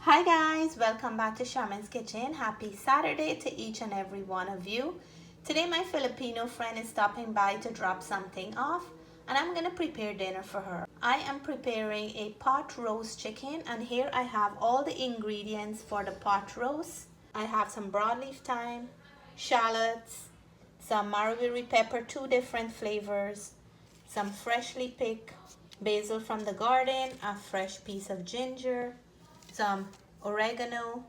Hi guys, welcome back to Chowmein's Kitchen. Happy Saturday to each and every one of you. Today my Filipino friend is stopping by to drop something off and I'm going to prepare dinner for her. I am preparing a pot roast chicken and here I have all the ingredients for the pot roast. I have some broadleaf thyme, shallots, some marguerite pepper, 2 different flavors, some freshly picked basil from the garden, a fresh piece of ginger, some oregano,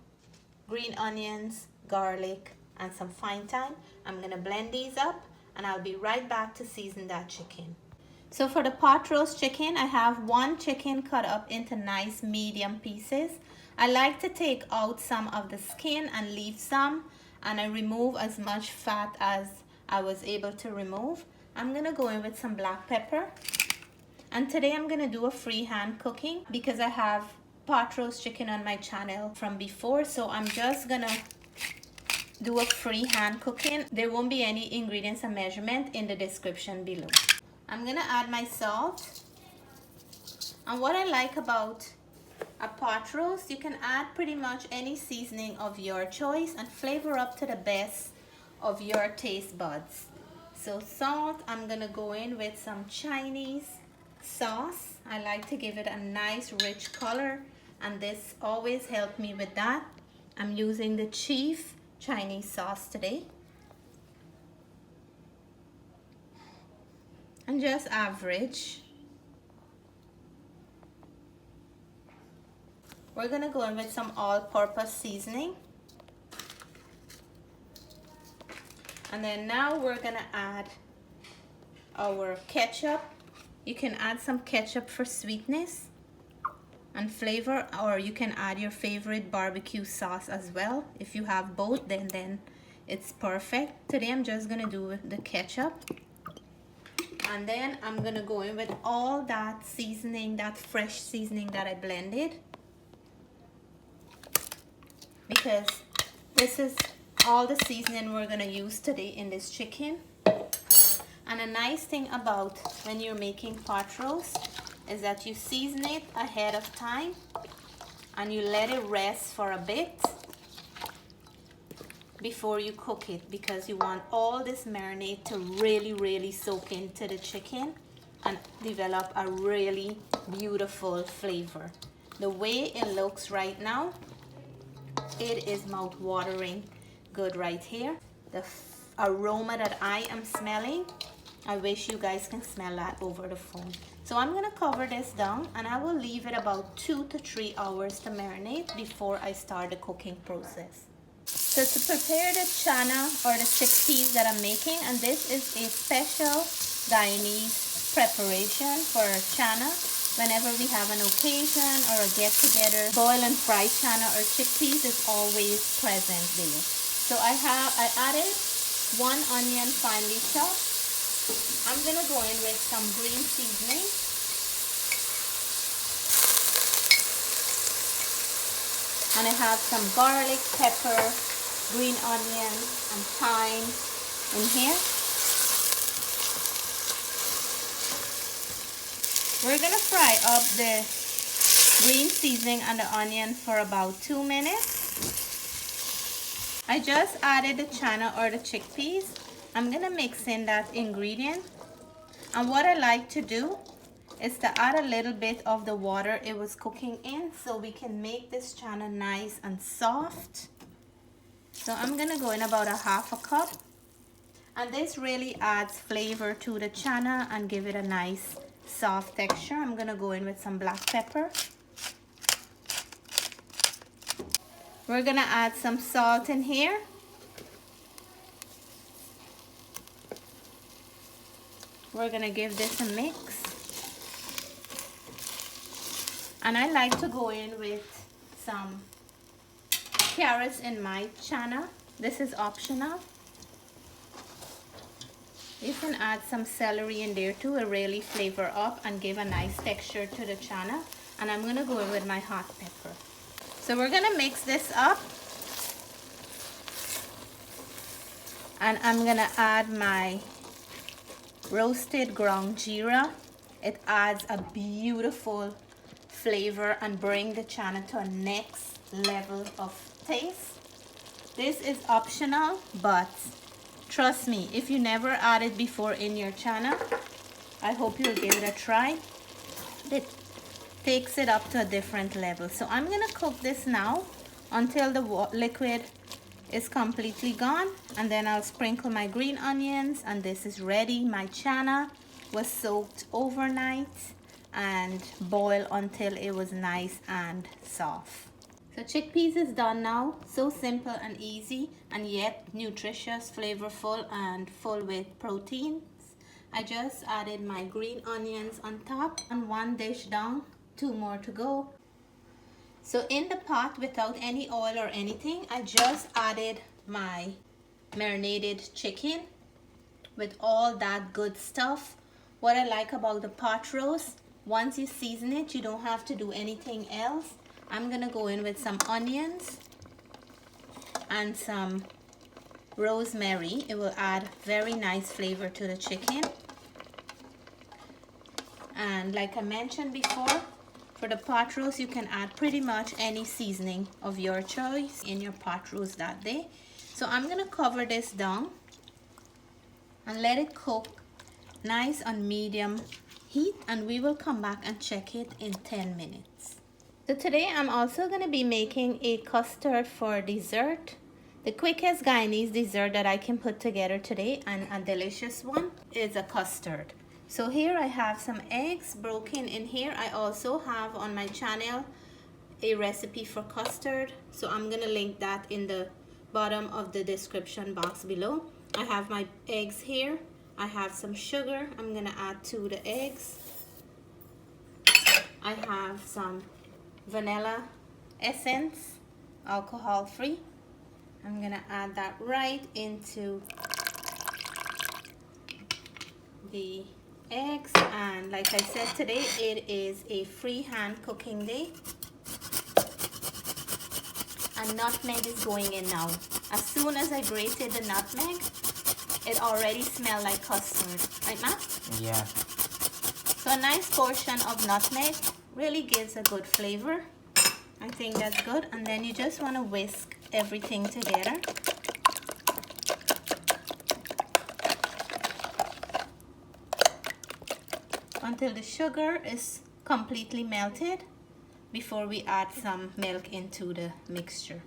green onions, garlic, and some fine thyme. I'm gonna blend these up and I'll be right back to season that chicken. So for the pot roast chicken, I have 1 chicken cut up into nice medium pieces. I like to take out some of the skin and leave some, and I remove as much fat as I was able to remove. I'm gonna go in with some black pepper. And today I'm gonna do a freehand cooking because I have pot roast chicken on my channel from before, so I'm just gonna do a freehand cooking. There won't be any ingredients and measurement in the description below. I'm gonna add my salt, and what I like about a pot roast, you can add pretty much any seasoning of your choice and flavor up to the best of your taste buds. So salt, I'm gonna go in with some Chinese sauce. I like to give it a nice rich color, and this always helped me with that. I'm using the Chief Chinese sauce today. And just average. We're gonna go in with some all-purpose seasoning. And then now we're gonna add our ketchup. You can add some ketchup for sweetness and flavor, or you can add your favorite barbecue sauce as well. If you have both, then it's perfect. Today I'm just gonna do the ketchup, and then I'm gonna go in with all that seasoning, that fresh seasoning that I blended, because this is all the seasoning we're gonna use today in this chicken. And a nice thing about when you're making pot roast is that you season it ahead of time and you let it rest for a bit before you cook it, because you want all this marinade to really soak into the chicken and develop a really beautiful flavor. The way it looks right now, it is mouth-watering good right here. The aroma that I am smelling, I wish you guys can smell that over the phone. So I'm gonna cover this down and I will leave it about 2 to 3 hours to marinate before I start the cooking process. So to prepare the chana or the chickpeas that I'm making, and this is a special Guyanese preparation for chana. Whenever we have an occasion or a get together, boil and fry chana or chickpeas is always present there. So I added 1 onion finely chopped. I'm gonna go in with some green seasoning. And I have some garlic, pepper, green onion, and thyme in here. We're gonna fry up the green seasoning and the onion for about 2 minutes. I just added the chana or the chickpeas. I'm gonna mix in that ingredient, and what I like to do is to add a little bit of the water it was cooking in so we can make this chana nice and soft. So I'm gonna go in about a 1/2 cup, and this really adds flavor to the chana and give it a nice soft texture. I'm gonna go in with some black pepper. We're gonna add some salt in here. We're gonna give this a mix. And I like to go in with some carrots in my chana. This is optional. You can add some celery in there too. It really flavor up and give a nice texture to the chana. And I'm gonna go in with my hot pepper. So we're gonna mix this up. And I'm gonna add my roasted ground jeera. It adds a beautiful flavor and bring the chana to a next level of taste. This is optional, but trust me, if you never added before in your chana, I hope you'll give it a try. It takes it up to a different level. So I'm gonna cook this now until the liquid is completely gone, and then I'll sprinkle my green onions, and this is ready. My chana was soaked overnight and boiled until it was nice and soft. So chickpeas is done now. So simple and easy, and yet nutritious, flavorful, and full with proteins. I just added my green onions on top, and one dish down, 2 more to go. So in the pot, without any oil or anything, I just added my marinated chicken with all that good stuff. What I like about the pot roast, once you season it, you don't have to do anything else. I'm gonna go in with some onions and some rosemary. It will add very nice flavor to the chicken. And like I mentioned before, for the pot roast, you can add pretty much any seasoning of your choice in your pot roast that day. So I'm gonna cover this down and let it cook nice on medium heat, and we will come back and check it in 10 minutes. So today I'm also gonna be making a custard for dessert. The quickest Guyanese dessert that I can put together today, and a delicious one, is a custard. So here I have some eggs broken in here. I also have on my channel a recipe for custard, so I'm gonna link that in the bottom of the description box below. I have my eggs here. I have some sugar I'm gonna add to the eggs. I have some vanilla essence, alcohol free. I'm gonna add that right into the eggs, and like I said, today it is a freehand cooking day, and nutmeg is going in now. As soon as I grated the nutmeg, it already smelled like custard, right, Matt? Yeah. So a nice portion of nutmeg really gives a good flavor. I think that's good. And then you just want to whisk everything together. Until the sugar is completely melted before we add some milk into the mixture.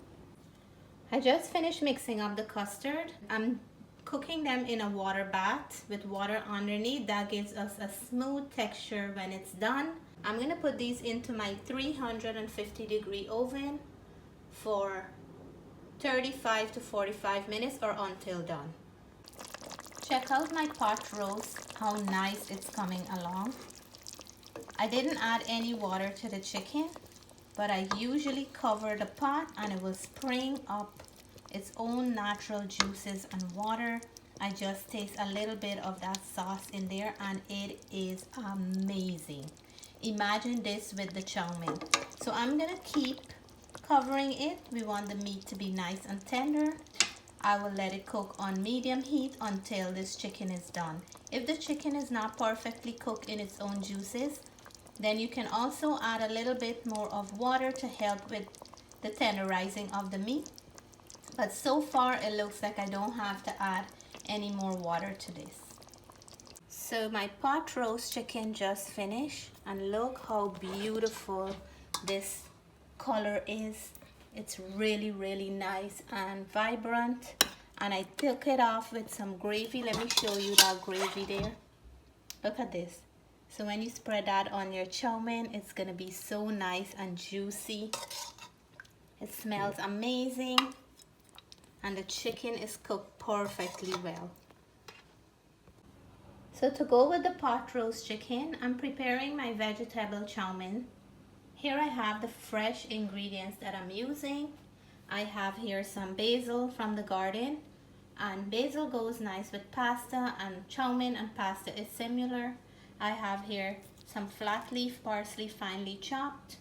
I just finished mixing up the custard. I'm cooking them in a water bath with water underneath. That gives us a smooth texture when it's done. I'm gonna put these into my 350-degree oven for 35 to 45 minutes or until done. Check out my pot roast, how nice it's coming along. I didn't add any water to the chicken, but I usually cover the pot and it will spring up its own natural juices and water. I just taste a little bit of that sauce in there, and it is amazing. Imagine this with the Chowmein. So I'm gonna keep covering it. We want the meat to be nice and tender. I will let it cook on medium heat until this chicken is done. If the chicken is not perfectly cooked in its own juices, then you can also add a little bit more of water to help with the tenderizing of the meat. But so far it looks like I don't have to add any more water to this. So my pot roast chicken just finished, and look how beautiful this color is. It's really, really nice and vibrant. And I took it off with some gravy. Let me show you that gravy there. Look at this. So when you spread that on your chow mein, it's gonna be so nice and juicy. It smells amazing. And the chicken is cooked perfectly well. So to go with the pot roast chicken, I'm preparing my vegetable chow mein. Here I have the fresh ingredients that I'm using. I have here some basil from the garden, and basil goes nice with pasta, and chow mein and pasta is similar. I have here some flat leaf parsley finely chopped,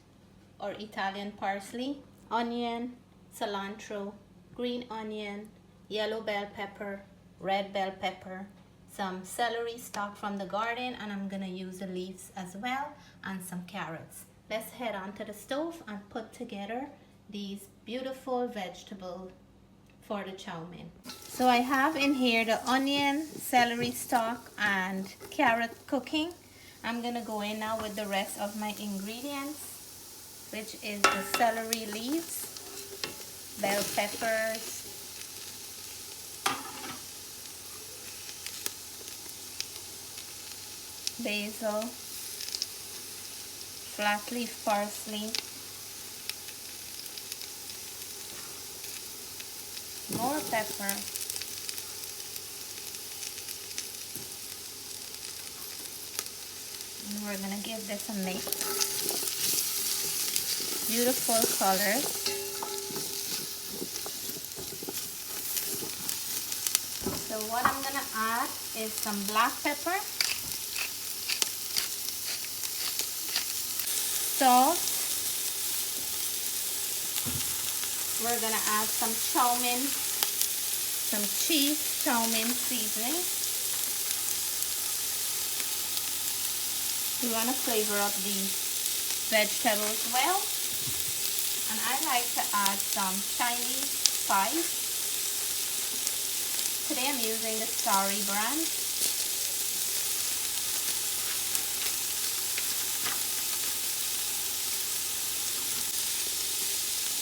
or Italian parsley, onion, cilantro, green onion, yellow bell pepper, red bell pepper, some celery stalk from the garden, and I'm gonna use the leaves as well, and some carrots. let's head on to the stove and put together these beautiful vegetables for the chow mein. So I have in here the onion, celery stalk, and carrot cooking. I'm gonna go in now with the rest of my ingredients, which is the celery leaves, bell peppers, basil, flat leaf parsley, more pepper, and we're gonna give this a mix. Beautiful colors. So what I'm gonna add is some black pepper, salt. We're gonna add some Chowmein, some cheese Chowmein seasoning. We want to flavor up the vegetables well, and I like to add some Chinese spice. Today I'm using the Starry brand.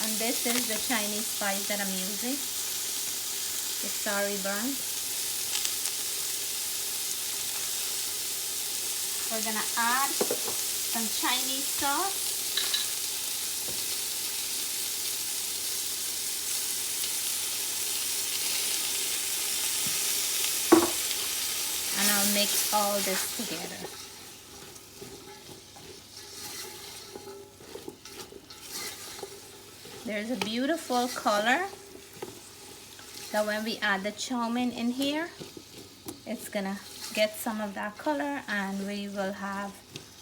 And this is the Chinese spice that I'm using, the Starry brand. We're gonna add some Chinese sauce. And I'll mix all this together. There's a beautiful color that when we add the chow mein in here, it's gonna get some of that color and we will have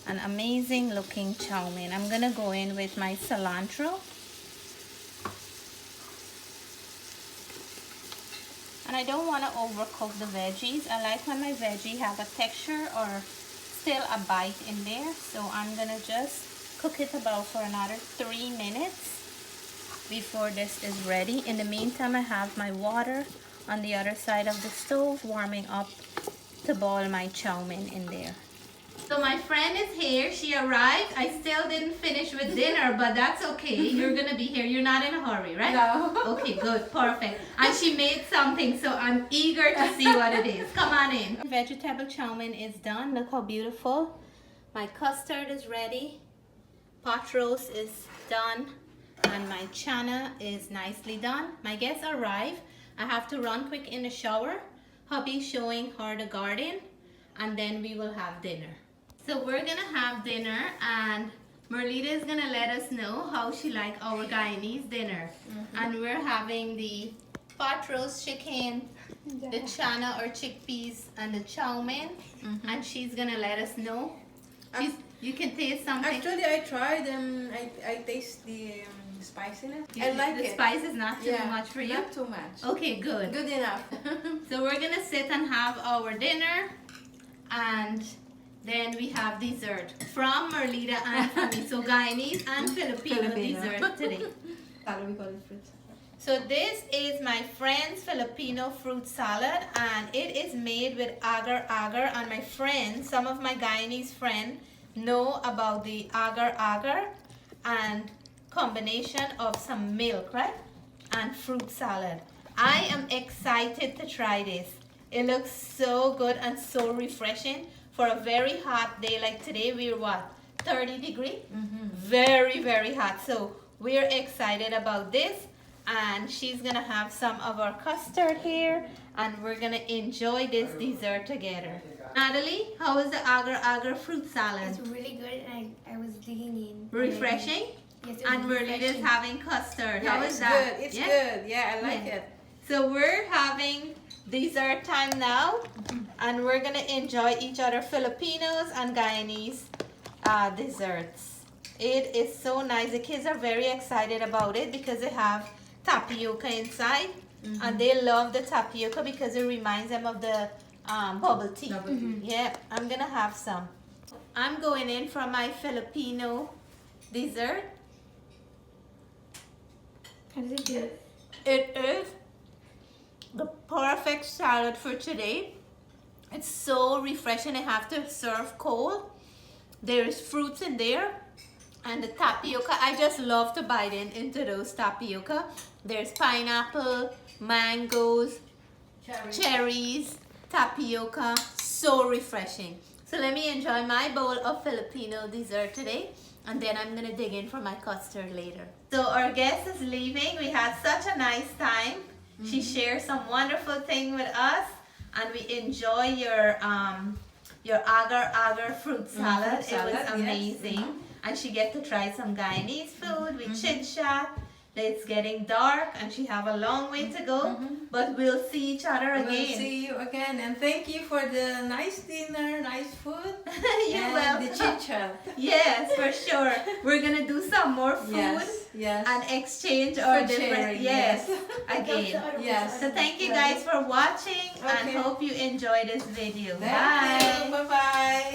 an amazing looking chow mein. I'm gonna go in with my cilantro. And I don't want to overcook the veggies. I like when my veggie have a texture or still a bite in there. So I'm gonna just cook it about for another 3 minutes before this is ready. In the meantime, I have my water on the other side of the stove warming up to boil my chow mein in there. So my friend is here. She arrived. I still didn't finish with dinner, but that's okay. You're gonna be here. You're not in a hurry, right? No. Okay, good, perfect. And she made something, so I'm eager to see what it is. Come on in. Vegetable chow mein is done. Look how beautiful. My custard is ready. Pot roast is done. And my chana is nicely done. My guests arrive. I have to run quick in the shower. Hubby showing her the garden, and then we will have dinner. So we're gonna have dinner, and Merlita is gonna let us know how she like our Guyanese dinner. And we're having the pot roast chicken, the chana or chickpeas, and the chow mein. And she's gonna let us know. You can taste something. Actually, I tried and I taste the spiciness. I like it. The spice is not too much for you? Not too much. Okay, good. Good enough. So we're gonna sit and have our dinner, and then we have dessert from Merlita and from me. So Guyanese and Filipino dessert today. So this is my friend's Filipino fruit salad, and it is made with agar-agar. And my friends, some of my Guyanese friends, know about the agar-agar and combination of some milk, right? And fruit salad. I am excited to try this. It looks so good and so refreshing for a very hot day like today. We're what, 30 degrees? Very, very hot. So we're excited about this, and she's gonna have some of our custard here, and we're gonna enjoy this dessert together. Natalie, how is the agar-agar fruit salad? It's really good, and I was digging in. Refreshing? Yes, it And was Merlita is refreshing. having custard. Yeah, How it's is that? good. It's good. Yeah, I like it. So we're having dessert time now, and we're gonna enjoy each other Filipinos and Guyanese desserts. It is so nice. The kids are very excited about it because they have tapioca inside, and they love the tapioca because it reminds them of the bubble tea. Yeah, I'm gonna have some. I'm going in for my Filipino dessert. How does it feel? It is the perfect salad for today. It's so refreshing. I have to serve cold. There is fruits in there. And the tapioca, I just love to bite into those tapioca. There's pineapple, mangoes, cherries, tapioca. So refreshing. So let me enjoy my bowl of Filipino dessert today. And then I'm gonna dig in for my custard later. So our guest is leaving. We had such a nice time. She shared some wonderful thing with us. And we enjoy your agar fruit salad. It was amazing. Yes. And she get to try some Guyanese food. We chit chat. It's getting dark and she have a long way to go. But we'll see each other again. We'll see you again, and thank you for the nice dinner, nice food. You're and welcome. the chit chat. Yes, for sure. We're gonna do some more food Yes. and exchange our For different sharing, yes yes. again. Yes. So thank you guys for watching and Okay. hope you enjoy this video. Thank Bye. you. Bye bye.